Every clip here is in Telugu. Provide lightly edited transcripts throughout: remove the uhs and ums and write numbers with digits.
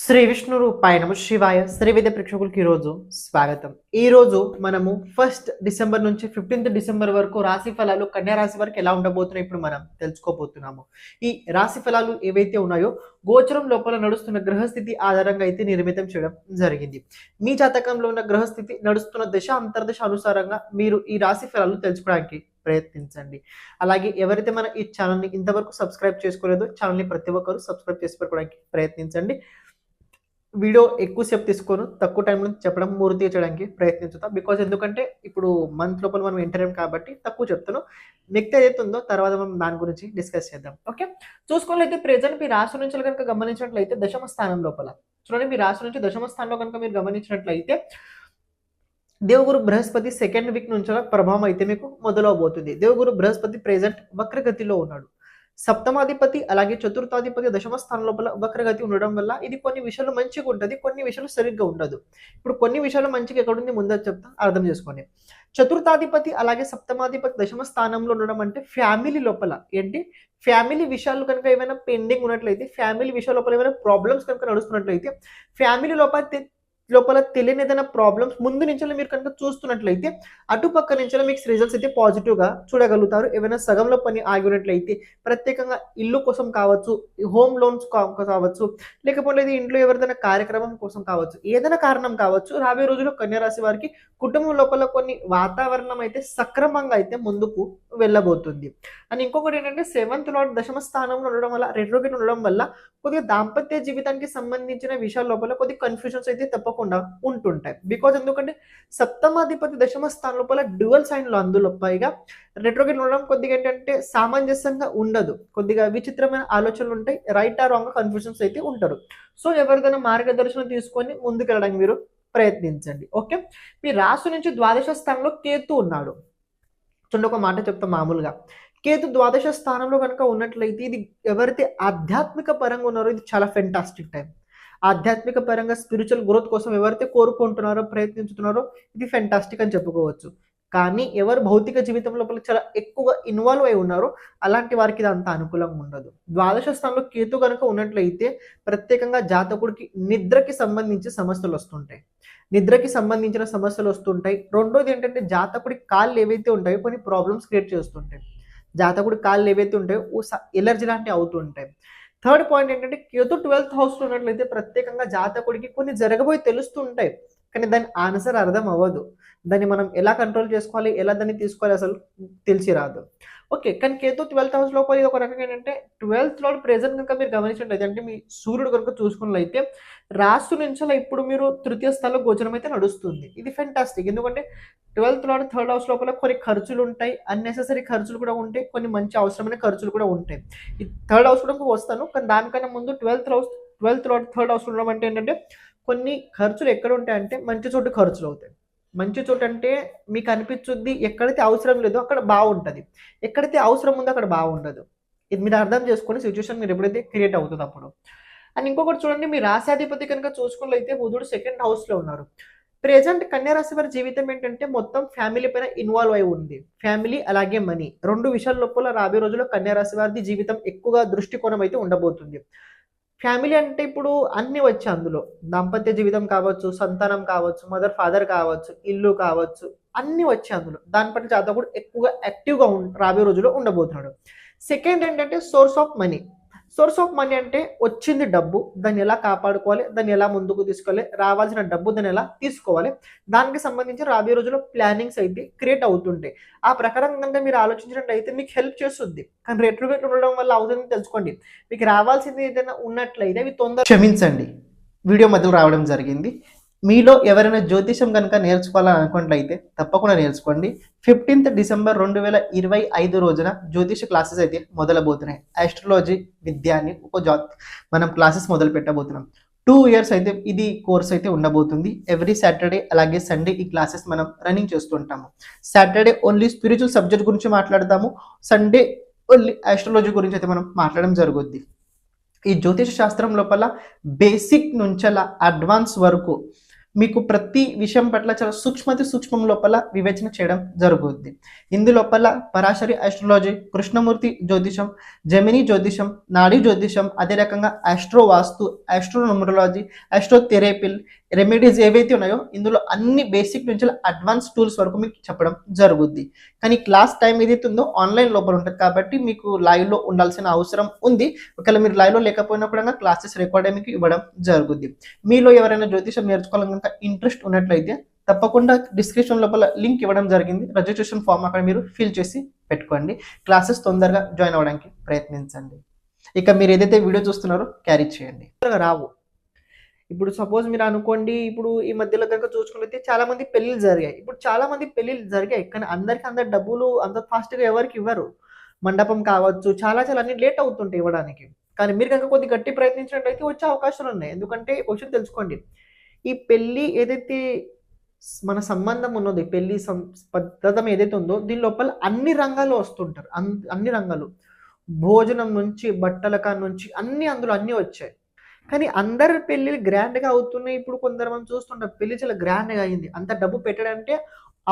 శ్రీ విష్ణు రూపాయ నమ శివాయ శ్రీ విద్య ప్రేక్షకులకి ఈరోజు స్వాగతం. ఈరోజు మనము 1 డిసెంబర్ నుంచి 15 డిసెంబర్ వరకు రాశి ఫలాలు కన్యా రాశి వరకు ఎలా ఉండబోతున్నాయి ఇప్పుడు మనం తెలుసుకోబోతున్నాము. ఈ రాశి ఫలాలు ఏవైతే ఉన్నాయో గోచరం లోపల నడుస్తున్న గ్రహస్థితి ఆధారంగా అయితే నిర్మితం చేయడం జరిగింది. మీ జాతకంలో ఉన్న గ్రహస్థితి నడుస్తున్న దశ అంతర్దశ అనుసారంగా మీరు ఈ రాశి ఫలాలు తెలుసుకోవడానికి ప్రయత్నించండి. అలాగే ఎవరైతే మన ఈ ఛానల్ని ఇంతవరకు సబ్స్క్రైబ్ చేసుకోలేదో ఛానల్ని ప్రతి ఒక్కరు సబ్స్క్రైబ్ చేసుకోవడానికి ప్రయత్నించండి. వీడియో ఎక్కువసేపు తీసుకోను, తక్కువ టైంలో చెప్పడం పూర్తి చేయడానికి ప్రయత్నించుతాం. ఎందుకంటే ఇప్పుడు మంత్ లోపల మనం ఎంటర్ అయ్యాం కాబట్టి తక్కువ చెప్తాను. నెక్స్ట్ ఏదైతే ఉందో తర్వాత మనం దాని గురించి డిస్కస్ చేద్దాం. ఓకే, చూసుకోవాలైతే ప్రెజెంట్ మీ రాశి నుంచి కనుక గమనించినట్లయితే దశమ స్థానం లోపల చూడండి. మీ రాశి నుంచి దశమ స్థానంలో కనుక మీరు గమనించినట్లయితే దేవగురు బృహస్పతి సెకండ్ వీక్ నుంచి ప్రభావం అయితే మీకు మొదలవబోతుంది. దేవగురు బృహస్పతి ప్రెజెంట్ వక్రగతిలో ఉన్నాడు. సప్తమాధిపతి అలాగే చతుర్థాధిపతి దశమ స్థానం లోపల వక్రగతి ఉండడం వల్ల ఇది కొన్ని విషయాలు మంచిగా ఉంటుంది, కొన్ని విషయాలు సరిగ్గా ఉండదు. ఇప్పుడు కొన్ని విషయాలు మంచిగా ఎక్కడుంది ముందు చెప్తా, అర్థం చేసుకోండి. చతుర్థాధిపతి అలాగే సప్తమాధిపతి దశమ స్థానంలో ఉండడం అంటే ఫ్యామిలీ లోపల ఏంటి, ఫ్యామిలీ విషయాలు కనుక ఏమైనా పెండింగ్ ఉన్నట్లయితే, ఫ్యామిలీ విషయాల లోపల ఏమైనా ప్రాబ్లమ్స్ కనుక నడుస్తున్నట్లయితే, ఫ్యామిలీ లోపల తెలియని ఏదైనా ప్రాబ్లమ్స్ ముందు నుంచి మీరు కనుక చూస్తున్నట్లయితే అటుపక్క నుంచి మీకు రిజల్ట్స్ అయితే పాజిటివ్ గా చూడగలుగుతారు. ఏమైనా సగంలో పని ఆగినట్లయితే ప్రత్యేకంగా ఇల్లు కోసం కావచ్చు, హోమ్ లోన్స్ కావచ్చు, లేకపోతే ఇంట్లో ఎవరిదైనా కార్యక్రమం కోసం కావచ్చు, ఏదైనా కారణం కావచ్చు, రాబోయే రోజుల్లో కన్యా రాశి వారికి కుటుంబం లోపల కొన్ని వాతావరణం అయితే సక్రమంగా అయితే ముందుకు వెళ్ళబోతుంది. అండ్ ఇంకొకటి ఏంటంటే 7th లార్డ్ దశమ స్థానంలో ఉండడం వల్ల, రెట్రోగేట్ ఉండడం వల్ల కొద్దిగా దాంపత్య జీవితానికి సంబంధించిన విషయాల లోపల కొద్ది కన్ఫ్యూజన్స్ అయితే తప్పకుండా ఉంటుంటాయి. ఎందుకంటే సప్తమాధిపతి దశమ స్థానం లోపల డ్యువల్ సైన్ లో, అందులో పైగా రెట్రోగేట్ ఉండడం కొద్దిగా ఏంటంటే సామంజస్యంగా ఉండదు, కొద్దిగా విచిత్రమైన ఆలోచనలు ఉంటాయి, రైట్ ఆర్ రాంగ్ కన్ఫ్యూజన్స్ అయితే ఉంటారు. సో ఎవరిదైనా మార్గదర్శనం తీసుకొని ముందుకెళ్ళడానికి మీరు ప్రయత్నించండి. ఓకే, మీ రాశి నుంచి ద్వాదశ స్థానంలో కేతు ఉన్నాడు. చూడండి, ఒక మాట చెప్తా మామూలుగా, కేతు ద్వాదశ స్థానంలో కనుక ఉన్నట్లయితే ఇది ఎవరైతే ఆధ్యాత్మిక పరంగా ఉన్నారో ఇది చాలా ఫెంటాస్టిక్ టైం. ఆధ్యాత్మిక పరంగా స్పిరిచువల్ గ్రోత్ కోసం ఎవరైతే కోరుకుంటున్నారో, ప్రయత్నించుతున్నారో ఇది ఫెంటాస్టిక్ అని చెప్పుకోవచ్చు. కానీ ఎవరు భౌతిక జీవితం లోపల చాలా ఎక్కువగా ఇన్వాల్వ్ అయి ఉన్నారో అలాంటి వారికి ఇది అంత అనుకూలంగా ఉండదు. ద్వాదశ స్థానంలో కేతు కనుక ఉన్నట్లయితే ప్రత్యేకంగా జాతకుడికి నిద్రకి సంబంధించి సమస్యలు వస్తుంటాయి, నిద్రకి సంబంధించిన సమస్యలు వస్తుంటాయి. రెండోది ఏంటంటే జాతకుడి కాళ్ళు ఏవైతే ఉంటాయో కొన్ని ప్రాబ్లమ్స్ క్రియేట్ చేస్తుంటాయి, జాతకుడి కాళ్ళు ఏవైతే ఉంటాయో ఎలర్జీ లాంటివి అవుతుంటాయి. థర్డ్ పాయింట్ ఏంటంటే కేతు 12th హౌస్లో ఉన్నట్లయితే ప్రత్యేకంగా జాతకుడికి కొన్ని జరగబోయి తెలుస్తుంటాయి, కానీ దాని ఆన్సర్ అర్థం అవ్వదు. దాన్ని మనం ఎలా కంట్రోల్ చేసుకోవాలి, ఎలా దాన్ని తీసుకోవాలి అసలు తెలిసి రాదు. ఓకే, కానీ కేతు 12th హౌస్ లోపల ఇది ఒక రకంగా ఏంటంటే 12th లార్డ్ ప్రెజెంట్ కనుక మీరు గమనించినట్లయితే, అంటే మీ సూర్యుడు కనుక చూసుకున్నట్లయితే రాశి నుంచి ఇప్పుడు మీరు తృతీయ స్థానంలో గోచరం అయితే నడుస్తుంది. ఇది ఫెంటాస్టిక్, ఎందుకంటే 12th లార్డ్ 3rd హౌస్ లోపల కొన్ని ఖర్చులు ఉంటాయి, అన్నెసెసరీ ఖర్చులు కూడా ఉంటాయి, కొన్ని మంచి అవసరమైన ఖర్చులు కూడా ఉంటాయి. ఈ 3rd హౌస్ కూడా వస్తాను, కానీ దానికన్నా ముందు 12th లార్డ్ 3rd హౌస్ ఉండడం అంటే ఏంటంటే కొన్ని ఖర్చులు ఎక్కడ ఉంటాయంటే మంచి చోటు ఖర్చులు అవుతాయి. మంచి చోటు అంటే మీకు అనిపించుద్ది, ఎక్కడైతే అవసరం లేదో అక్కడ బాగుంటుంది, ఎక్కడైతే అవసరం ఉందో అక్కడ బాగుండదు. ఇది మీరు అర్థం చేసుకుని సిచ్యువేషన్ మీరు ఎప్పుడైతే క్రియేట్ అవుతుంది అప్పుడు. అండ్ ఇంకొకటి చూడండి, మీ రాశాధిపతి కనుక చూసుకున్నట్లయితే బుధుడు 2nd హౌస్లో ఉన్నారు. ప్రెజెంట్ కన్యా రాశి వారి జీవితం ఏంటంటే మొత్తం ఫ్యామిలీ పైన ఇన్వాల్వ్ అయి ఉంది. ఫ్యామిలీ అలాగే మనీ, రెండు విషయాల లోపల రాబోయే రోజుల్లో కన్యా రాశి వారి జీవితం ఎక్కువగా దృష్టికోణం అయితే ఉండబోతుంది. ఫ్యామిలీ అంటే ఇప్పుడు అన్ని వచ్చి అందులో దాంపత్య జీవితం కావచ్చు, సంతానం కావచ్చు, మదర్ ఫాదర్ కావచ్చు, ఇల్లు కావచ్చు, అన్ని వచ్చి అందులో దాని పట్ల జాతకుడు ఎక్కువగా యాక్టివ్గా రాబోయే రోజుల్లో ఉండబోతున్నాడు. సెకండ్ ఏంటంటే source of money. Source of money అంటే వచ్చింది డబ్బు, దాన్ని ఎలా కాపాడుకోవాలి, దాన్ని ఎలా ముందుకు తీసుకోవాలి, రావాల్సిన డబ్బు దాన్ని ఎలా తీసుకోవాలి, దానికి సంబంధించి రాబోయే రోజుల్లో ప్లానింగ్స్ అయితే క్రియేట్ అవుతుంటాయి. ఆ ప్రకారం కనుక మీరు ఆలోచించినట్లయితే మీకు హెల్ప్ చేస్తుంది. కానీ రెట్రోగేట్ ఉండడం వల్ల అవుతుందని తెలుసుకోండి. మీకు రావాల్సింది ఏదైనా ఉన్నట్లయితే అవి క్షమించండి, వీడియో మధ్యలో రావడం జరిగింది. మీలో ఎవరైనా జ్యోతిషం కనుక నేర్చుకోవాలని అనుకున్నట్లయితే తప్పకుండా నేర్చుకోండి. 15th డిసెంబర్ 2025 రోజున జ్యోతిష క్లాసెస్ అయితే మొదలబోతున్నాయి. ఆస్ట్రాలజీ విద్యాన్ని మనం క్లాసెస్ మొదలు పెట్టబోతున్నాం. 2 years అయితే ఇది కోర్స్ అయితే ఉండబోతుంది. ఎవ్రీ సాటర్డే అలాగే సండే ఈ క్లాసెస్ మనం రన్నింగ్ చేస్తుంటాము. సాటర్డే ఓన్లీ స్పిరిచువల్ సబ్జెక్ట్ గురించి మాట్లాడతాము, సండే ఓన్లీ ఆస్ట్రాలజీ గురించి అయితే మనం మాట్లాడడం జరుగుద్ది. ఈ జ్యోతిష శాస్త్రం లోపల బేసిక్ నుంచి అడ్వాన్స్ వరకు మీకు ప్రతి విషయం పట్ల చాలా సూక్ష్మం లోపల వివేచన చేయడం జరుగుద్ది. ఇందులోపల పరాశరి ఆస్ట్రాలజీ, కృష్ణమూర్తి జ్యోతిషం, జెమిని జ్యోతిషం, నాడీ జ్యోతిషం, అదే రకంగా ఆస్ట్రో వాస్తు, ఆస్ట్రోన్యూమరాలజీ, ఆస్ట్రోథెరపీ రెమెడీస్ ఏవైతే ఉన్నాయో ఇందులో అన్ని బేసిక్ నుంచి అడ్వాన్స్ టూల్స్ వరకు మీకు చెప్పడం జరుగుద్ది. కానీ క్లాస్ టైం ఏదైతే ఉందో ఆన్లైన్ లోపల ఉంటుంది కాబట్టి మీకు లైవ్లో ఉండాల్సిన అవసరం ఉంది. ఒకవేళ మీరు లైవ్లో లేకపోయినా కూడా క్లాసెస్ రికార్డ్ మీకు ఇవ్వడం జరుగుద్ది. మీలో ఎవరైనా జ్యోతిషం నేర్చుకోవాలని కనుక ఇంట్రెస్ట్ ఉన్నట్లయితే తప్పకుండా డిస్క్రిప్షన్ లోపల లింక్ ఇవ్వడం జరిగింది. రిజిస్ట్రేషన్ ఫామ్ అక్కడ మీరు ఫిల్ చేసి పెట్టుకోండి. క్లాసెస్ తొందరగా జాయిన్ అవ్వడానికి ప్రయత్నించండి. ఇక మీరు ఏదైతే వీడియో చూస్తున్నారో క్యారీ చేయండి. రావు ఇప్పుడు సపోజ్ మీరు అనుకోండి, ఇప్పుడు ఈ మధ్యలో కనుక చూసుకున్నట్లయితే చాలా మంది పెళ్ళిళ్ళు జరిగాయి. ఇప్పుడు చాలా మంది పెళ్ళిళ్ళు జరిగాయి కానీ అందరు డబ్బులు అంత ఫాస్ట్గా ఎవరికి ఇవ్వరు. మండపం కావచ్చు, చాలా అన్ని లేట్ అవుతుంటాయి ఇవ్వడానికి. కానీ మీరు కనుక కొద్ది గట్టి ప్రయత్నించినట్లయితే వచ్చే అవకాశాలు ఉన్నాయి. ఎందుకంటే క్వశ్చన్ తెలుసుకోండి, ఈ పెళ్ళి ఏదైతే మన సంబంధం ఉన్నది, పెళ్లి పద్ధతం ఏదైతే ఉందో దీని లోపల అన్ని రంగాలు వస్తుంటారు. అన్ని రంగాలు, భోజనం నుంచి బట్టల కాడ నుంచి అందులో అన్నీ వచ్చాయి. కానీ అందరి పెళ్ళిళ్ళు గ్రాండ్గా అవుతున్నాయి. ఇప్పుడు కొందరు మనం చూస్తుంటాం పెళ్లి చాలా గ్రాండ్గా అయింది. అంత డబ్బు పెట్టడంటే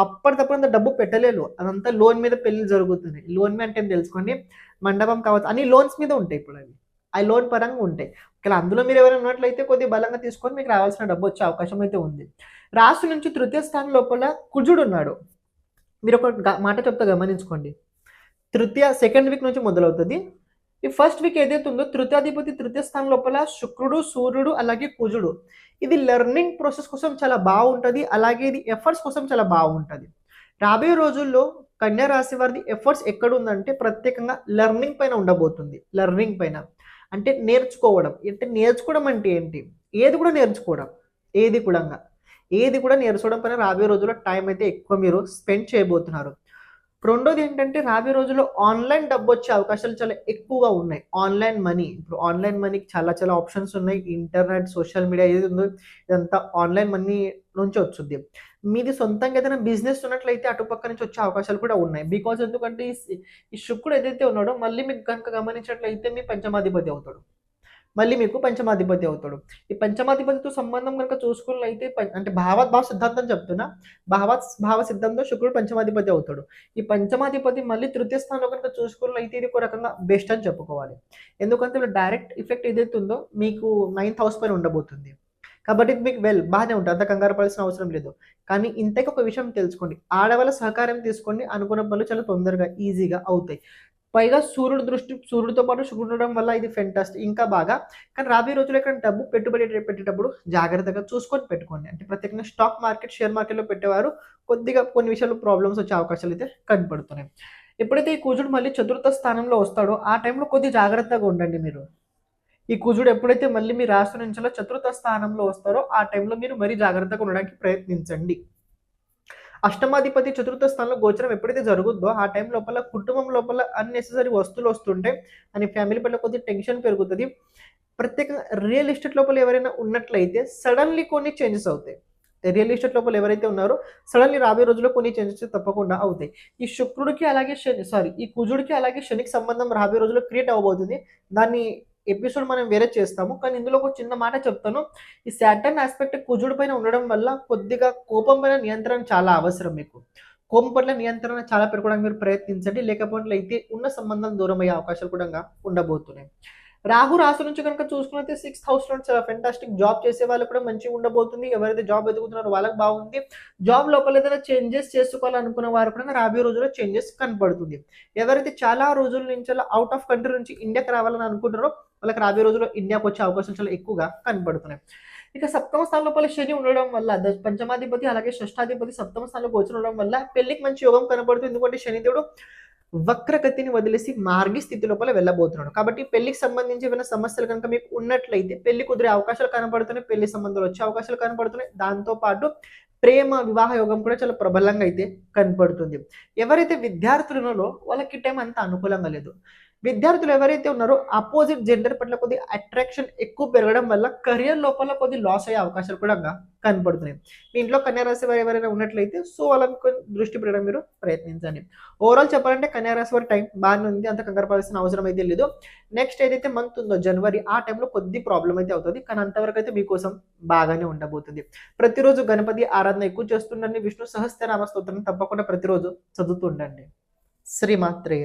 అప్పటికప్పుడు అంత డబ్బు పెట్టలేరు. అదంతా లోన్ మీద పెళ్లి జరుగుతుంది. లోన్ మీద అంటే తెలుసుకోండి, మండపం కావచ్చు, అన్ని లోన్స్ మీద ఉంటాయి. ఇప్పుడు అవి లోన్ పరంగా ఉంటాయి. ఒకవేళ అందులో మీరు ఎవరైనా ఉన్నట్లయితే కొద్దిగా బలంగా తీసుకొని మీకు రావాల్సిన డబ్బు వచ్చే అవకాశం అయితే ఉంది. రాశి నుంచి తృతీయ స్థానం లోపల కుజుడు ఉన్నాడు. మీరు ఒక మాట చెప్తా గమనించుకోండి. సెకండ్ వీక్ నుంచి మొదలవుతుంది. ఈ ఫస్ట్ వీక్ ఏదైతే ఉందో తృతీయాధిపతి తృతీయ స్థానం లోపల శుక్రుడు, సూర్యుడు, అలాగే కుజుడు. ఇది లెర్నింగ్ ప్రాసెస్ కోసం చాలా బాగుంటుంది. అలాగే ఇది ఎఫర్ట్స్ కోసం చాలా బాగుంటుంది. రాబోయే రోజుల్లో కన్యా రాశి వారిది ఎఫర్ట్స్ ఎక్కడ ఉందంటే ప్రత్యేకంగా లెర్నింగ్ పైన ఉండబోతుంది. లెర్నింగ్ పైన అంటే నేర్చుకోవడం. అంటే నేర్చుకోవడం అంటే ఏంటి? ఏది కూడా నేర్చుకోవడం, ఏది కూడా నేర్చుకోవడం పైన రాబోయే రోజుల్లో టైం అయితే ఎక్కువ మీరు స్పెండ్ చేయబోతున్నారు. రెండోది ఏంటంటే రాబోయే రోజుల్లో ఆన్లైన్ డబ్బు వచ్చే అవకాశాలు చాలా ఎక్కువగా ఉన్నాయి. ఆన్లైన్ మనీ, ఇప్పుడు ఆన్లైన్ మనీకి చాలా ఆప్షన్స్ ఉన్నాయి. ఇంటర్నెట్, సోషల్ మీడియా ఏది ఉందో ఇదంతా ఆన్లైన్ మనీ నుంచి వచ్చుద్ది. మీది సొంతంగా ఏదైనా బిజినెస్ ఉన్నట్లయితే అటుపక్క నుంచి వచ్చే అవకాశాలు కూడా ఉన్నాయి. బికాజ్ ఎందుకంటే ఈ శుక్రుడు ఏదైతే ఉన్నాడో మళ్ళీ మీకు కనుక గమనించినట్లయితే మీ పంచమాధిపతి అవుతాడు. ఈ పంచమాధిపతితో సంబంధం కనుక చూసుకున్నట్లయితే అంటే భావ సిద్ధాంతం చెప్తున్నా, భావ సిద్ధాంతంలో శుక్రుడు పంచమాధిపతి అవుతాడు. ఈ పంచమాధిపతి మళ్ళీ తృతీయ స్థానంలో కనుక చూసుకున్నట్లయితే ఇది ఒక రకంగా బెస్ట్ అని చెప్పుకోవాలి. ఎందుకంటే డైరెక్ట్ ఎఫెక్ట్ ఏదైతే ఉందో మీకు 9th హౌస్ పైన ఉండబోతుంది. కాబట్టి మీకు బాగానే ఉంటుంది, అంత కంగారు పడాల్సిన అవసరం లేదు. కానీ ఇంతకీ ఒక విషయం తెలుసుకోండి, ఆడవాళ్ళ సహకారం తీసుకోండి, అనుకున్న పనులు చాలా తొందరగా ఈజీగా అవుతాయి. పైగా సూర్యుడితో పాటు శుక్రుడు ఉండడం వల్ల ఇది ఫెంటాస్టిక్, ఇంకా బాగా. కానీ రాబోయే రోజుల్లో ఇక్కడ డబ్బు పెట్టుబడి పెట్టేటప్పుడు జాగ్రత్తగా చూసుకొని పెట్టుకోండి. అంటే ప్రత్యేకంగా స్టాక్ మార్కెట్, షేర్ మార్కెట్లో పెట్టేవారు కొద్దిగా కొన్ని విషయాలు ప్రాబ్లమ్స్ వచ్చే అవకాశాలు అయితే కనపడుతున్నాయి. ఎప్పుడైతే ఈ కుజుడు మళ్ళీ చతుర్థ స్థానంలో వస్తాడో ఆ టైంలో కొద్దిగా జాగ్రత్తగా ఉండండి మీరు. ఈ కుజుడు ఎప్పుడైతే మళ్ళీ మీ రాశి నుంచి చతుర్థ స్థానంలో వస్తారో ఆ టైంలో మీరు మరీ జాగ్రత్తగా ఉండడానికి ప్రయత్నించండి. అష్టమాధిపతి చతుర్థ స్థానంలో గోచరం ఎప్పుడైతే జరుగుద్దో ఆ టైం లోపల కుటుంబం లోపల అన్నెసెసరీ వస్తువులు వస్తుంటే అని ఫ్యామిలీ పట్ల కొద్దిగా టెన్షన్ పెరుగుతుంది. ప్రత్యేకంగా రియల్ ఎస్టేట్ లోపల ఎవరైనా ఉన్నట్లయితే సడన్లీ కొన్ని చేంజెస్ అవుతాయి. రియల్ ఎస్టేట్ లోపల ఎవరైతే ఉన్నారో సడన్లీ రాబోయే రోజుల్లో కొన్ని చేంజెస్ తప్పకుండా అవుతాయి. ఈ శుక్రుడికి అలాగే ఈ కుజుడికి అలాగే శనికి సంబంధం రాబోయే రోజుల్లో క్రియేట్ అవ్వబోతుంది. దాన్ని ఎపిసోడ్ మనం వేరే చేస్తాము. కానీ ఇందులో ఒక చిన్న మాట చెప్తాను, ఈ సాటర్న్ ఆస్పెక్ట్ కుజుడి పైన ఉండడం వల్ల కొద్దిగా కోపం పైన నియంత్రణ చాలా అవసరం. మీకు కోపం పట్ల నియంత్రణ చాలా పెట్టుకోవడానికి మీరు ప్రయత్నించండి, లేకపోతే ఉన్న సంబంధం దూరం అయ్యే అవకాశాలు కూడా ఉండబోతున్నాయి. రాహు రాశి నుంచి కనుక చూసుకున్నైతే 6th హౌస్ లో చాలా ఫెంటాస్టిక్. జాబ్ చేసే వాళ్ళు కూడా మంచిగా ఉండబోతుంది. ఎవరైతే జాబ్ ఎదుగుతున్నారో వాళ్ళకి బాగుంది. జాబ్ లోపల ఏదైనా చేంజెస్ చేసుకోవాలనుకున్న వారు కూడా రాబోయే రోజుల్లో చేంజెస్ కనపడుతుంది. ఎవరైతే చాలా రోజుల నుంచి అవుట్ ఆఫ్ కంట్రీ నుంచి ఇండియాకి రావాలని అనుకుంటారో వాళ్ళకి రాబోయే రోజుల్లో ఇండియాకి వచ్చే అవకాశాలు చాలా ఎక్కువగా కనపడుతున్నాయి. ఇక సప్తమ స్థానం లోపల శని ఉండడం వల్ల పంచమాధిపతి అలాగే షష్టాధిపతి సప్తమ స్థానంలో గోచరం ఉండడం వల్ల పెళ్లికి మంచి యోగం కనపడుతుంది. ఎందుకంటే శనిదేవుడు వక్రగతిని వదిలేసి మార్గి స్థితి లోపల వెళ్ళబోతున్నాడు. కాబట్టి పెళ్లికి సంబంధించి ఏమైనా సమస్యలు కనుక మీకు ఉన్నట్లయితే పెళ్లి కుదిరే అవకాశాలు కనపడుతున్నాయి, పెళ్లి సంబంధాలు వచ్చే అవకాశాలు కనపడుతున్నాయి. దాంతో పాటు ప్రేమ వివాహ యోగం కూడా చాలా ప్రబలంగా అయితే కనపడుతుంది. ఎవరైతే విద్యార్థులు ఉన్నారో వాళ్ళకి టైం అంత అనుకూలంగా లేదు. విద్యార్థులు ఎవరైతే ఉన్నారో అపోజిట్ జెండర్ పట్ల కొద్దిగా అట్రాక్షన్ ఎక్కువ పెరగడం వల్ల కెరియర్ లోపల కొద్ది లాస్ అయ్యే అవకాశాలు కూడా కనపడుతున్నాయి. మీ ఇంట్లో కన్యా రాశి వారు ఎవరైనా ఉన్నట్లయితే సో వాళ్ళని కొంచెం దృష్టి పెట్టడం మీరు ప్రయత్నించండి. ఓవరాల్ చెప్పాలంటే కన్యా రాశి వారి టైం బాగానే ఉంది, అంత కంగారు పడాల్సిన అవసరం అయితే లేదు. నెక్స్ట్ ఏదైతే మంత్ ఉందో జనవరి, ఆ టైంలో కొద్ది ప్రాబ్లం అయితే అవుతుంది, కానీ అంతవరకు అయితే మీకోసం బాగానే ఉండబోతుంది. ప్రతిరోజు గణపతి ఆరాధన ఎక్కువ చేస్తుండండి. విష్ణు సహస్రనామ స్తోత్రం తప్పకుండా ప్రతిరోజు చదువుతుండండి. శ్రీమాత్రే నమః.